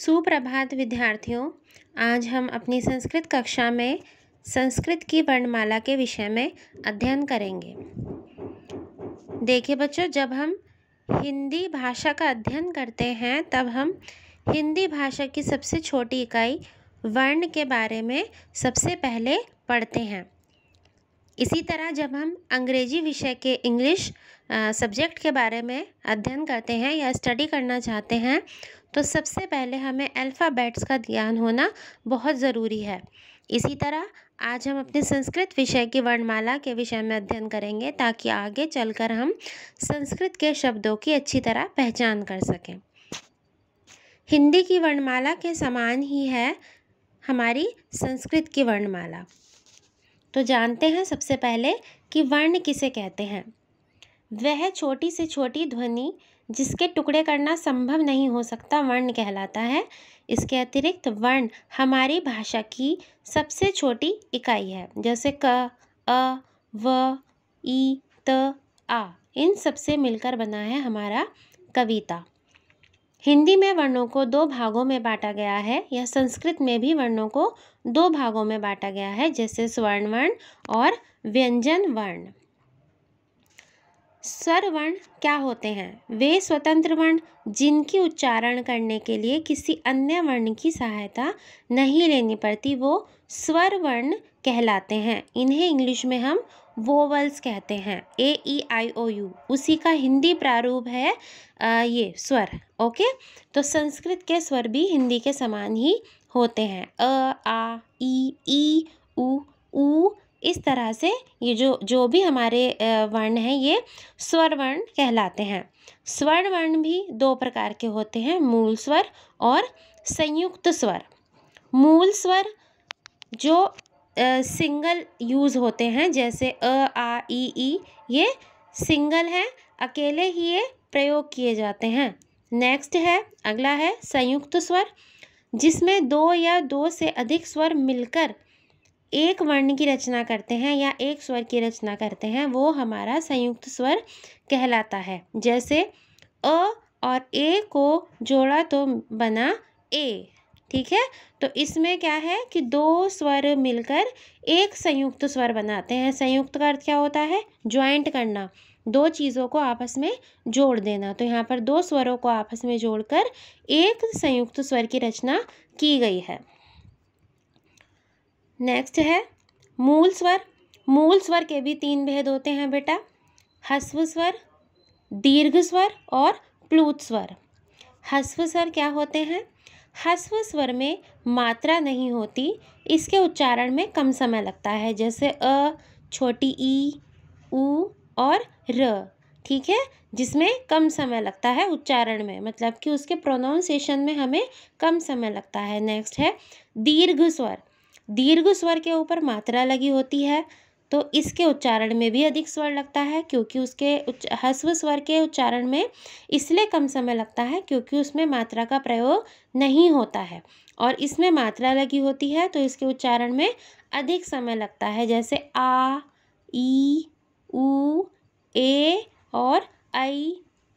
सुप्रभात विद्यार्थियों। आज हम अपनी संस्कृत कक्षा में संस्कृत की वर्णमाला के विषय में अध्ययन करेंगे। देखिए बच्चों, जब हम हिंदी भाषा का अध्ययन करते हैं तब हम हिंदी भाषा की सबसे छोटी इकाई वर्ण के बारे में सबसे पहले पढ़ते हैं। इसी तरह जब हम अंग्रेजी विषय के इंग्लिश सब्जेक्ट के बारे में अध्ययन करते हैं या स्टडी करना चाहते हैं तो सबसे पहले हमें अल्फ़ाबेट्स का ज्ञान होना बहुत ज़रूरी है। इसी तरह आज हम अपने संस्कृत विषय की वर्णमाला के विषय में अध्ययन करेंगे ताकि आगे चलकर हम संस्कृत के शब्दों की अच्छी तरह पहचान कर सकें। हिंदी की वर्णमाला के समान ही है हमारी संस्कृत की वर्णमाला। तो जानते हैं सबसे पहले कि वर्ण किसे कहते हैं। वह छोटी से छोटी ध्वनि जिसके टुकड़े करना संभव नहीं हो सकता वर्ण कहलाता है। इसके अतिरिक्त वर्ण हमारी भाषा की सबसे छोटी इकाई है, जैसे क, अ, व, ई, त, आ। इन सबसे मिलकर बना है हमारा कविता। हिंदी में वर्णों को दो भागों में बांटा गया है या संस्कृत में भी वर्णों को दो भागों में बांटा गया है, जैसे स्वर्ण वर्ण और व्यंजन वर्ण। स्वर वर्ण क्या होते हैं? वे स्वतंत्र वर्ण जिनकी उच्चारण करने के लिए किसी अन्य वर्ण की सहायता नहीं लेनी पड़ती, वो स्वर वर्ण कहलाते हैं। इन्हें इंग्लिश में हम वोवल्स कहते हैं। AEIOU उसी का हिंदी प्रारूप है ये स्वर। ओके, तो संस्कृत के स्वर भी हिंदी के समान ही होते हैं। अ, आ, ई, उ। इस तरह से ये जो भी हमारे वर्ण हैं ये स्वर वर्ण कहलाते हैं। स्वर्ण वर्ण भी दो प्रकार के होते हैं, मूल स्वर और संयुक्त स्वर। मूल स्वर जो सिंगल यूज़ होते हैं, जैसे अ, आ, ई, ये सिंगल हैं, अकेले ही ये प्रयोग किए जाते हैं। नेक्स्ट है, अगला है संयुक्त स्वर, जिसमें दो या दो से अधिक स्वर मिलकर एक वर्ण की रचना करते हैं या एक स्वर की रचना करते हैं, वो हमारा संयुक्त स्वर कहलाता है। जैसे अ और ए को जोड़ा तो बना ए। ठीक है, तो इसमें क्या है कि दो स्वर मिलकर एक संयुक्त स्वर बनाते हैं। संयुक्त का अर्थ क्या होता है? ज्वाइंट करना, दो चीज़ों को आपस में जोड़ देना। तो यहाँ पर दो स्वरों को आपस में जोड़कर एक संयुक्त स्वर की रचना की गई है। नेक्स्ट है मूल स्वर। मूल स्वर के भी तीन भेद होते हैं बेटा, ह्रस्व स्वर, दीर्घ स्वर और प्लुत स्वर। ह्रस्व स्वर क्या होते हैं? ह्रस्व स्वर में मात्रा नहीं होती, इसके उच्चारण में कम समय लगता है, जैसे अ, छोटी ई, उ और र। ठीक है, जिसमें कम समय लगता है उच्चारण में, मतलब कि उसके प्रोनाउंसिएशन में हमें कम समय लगता है। नेक्स्ट है दीर्घ स्वर। दीर्घ स्वर के ऊपर मात्रा लगी होती है तो इसके उच्चारण में भी अधिक स्वर लगता है, क्योंकि उसके ह्रस्व स्वर के उच्चारण में इसलिए कम समय लगता है क्योंकि उसमें मात्रा का प्रयोग नहीं होता है, और इसमें मात्रा लगी होती है तो इसके उच्चारण में अधिक समय लगता है, जैसे आ, ई, उ, ए और ऐ,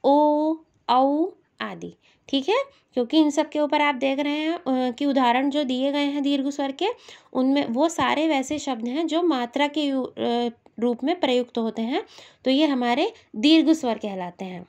ओ, औ आदि। ठीक है, क्योंकि इन सब के ऊपर आप देख रहे हैं कि उदाहरण जो दिए गए हैं दीर्घ स्वर के, उनमें वो सारे वैसे शब्द हैं जो मात्रा के रूप में प्रयुक्त होते हैं, तो ये हमारे दीर्घ स्वर कहलाते हैं।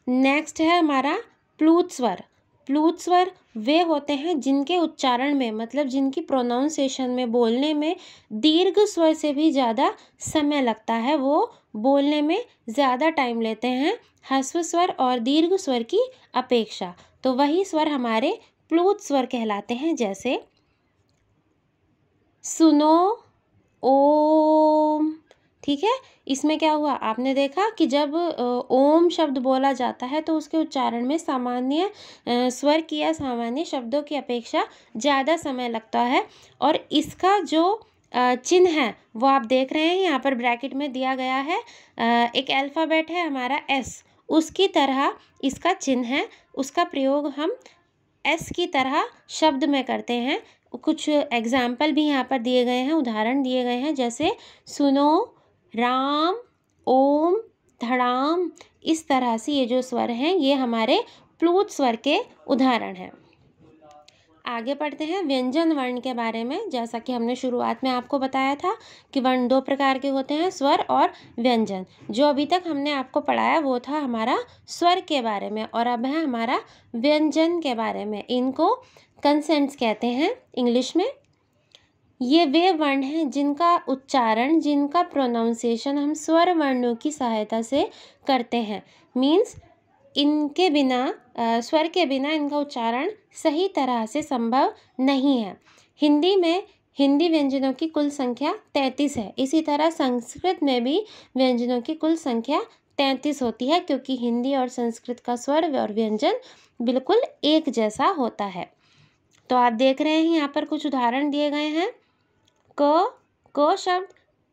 नेक्स्ट है हमारा प्लुत स्वर। प्लुत स्वर वे होते हैं जिनके उच्चारण में, मतलब जिनकी प्रोनाउंसिएशन में, बोलने में दीर्घ स्वर से भी ज़्यादा समय लगता है, वो बोलने में ज़्यादा टाइम लेते हैं ह्रस्व स्वर और दीर्घ स्वर की अपेक्षा। तो वही स्वर हमारे प्लुत स्वर कहलाते हैं, जैसे सुनो, ओम। ठीक है, इसमें क्या हुआ, आपने देखा कि जब ओम शब्द बोला जाता है तो उसके उच्चारण में सामान्य स्वर की या सामान्य शब्दों की अपेक्षा ज़्यादा समय लगता है, और इसका जो चिन्ह है वो आप देख रहे हैं यहाँ पर ब्रैकेट में दिया गया है। एक अल्फ़ाबेट है हमारा एस, उसकी तरह इसका चिन्ह है, उसका प्रयोग हम एस की तरह शब्द में करते हैं। कुछ एग्जाम्पल भी यहाँ पर दिए गए हैं, उदाहरण दिए गए हैं, जैसे सुनो, राम, ओम, धड़ाम। इस तरह से ये जो स्वर हैं ये हमारे प्लुत स्वर के उदाहरण हैं। आगे पढ़ते हैं व्यंजन वर्ण के बारे में। जैसा कि हमने शुरुआत में आपको बताया था कि वर्ण दो प्रकार के होते हैं, स्वर और व्यंजन। जो अभी तक हमने आपको पढ़ाया वो था हमारा स्वर के बारे में, और अब है हमारा व्यंजन के बारे में। इनको कंसेंट्स कहते हैं इंग्लिश में। ये वे वर्ण हैं जिनका उच्चारण, जिनका प्रोनाउंसिएशन हम स्वर वर्णों की सहायता से करते हैं। मीन्स इनके बिना स्वर के बिना इनका उच्चारण सही तरह से संभव नहीं है। हिंदी में हिंदी व्यंजनों की कुल संख्या 33 है। इसी तरह संस्कृत में भी व्यंजनों की कुल संख्या 33 होती है, क्योंकि हिंदी और संस्कृत का स्वर और व्यंजन बिल्कुल एक जैसा होता है। तो आप देख रहे हैं यहाँ पर कुछ उदाहरण दिए गए हैं। क शब्द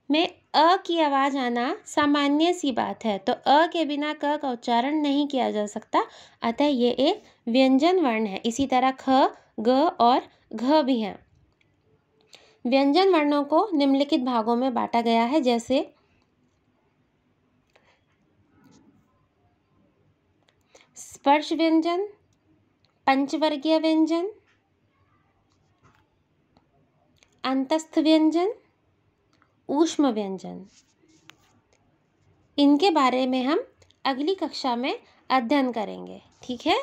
में अ की आवाज़ आना सामान्य सी बात है, तो अ के बिना क का उच्चारण नहीं किया जा सकता, अतः ये एक व्यंजन वर्ण है। इसी तरह ख, ग और घ भी हैं। व्यंजन वर्णों को निम्नलिखित भागों में बांटा गया है, जैसे स्पर्श व्यंजन, पंचवर्गीय व्यंजन, अंतस्थ व्यंजन, ऊष्म व्यंजन। इनके बारे में हम अगली कक्षा में अध्ययन करेंगे। ठीक है।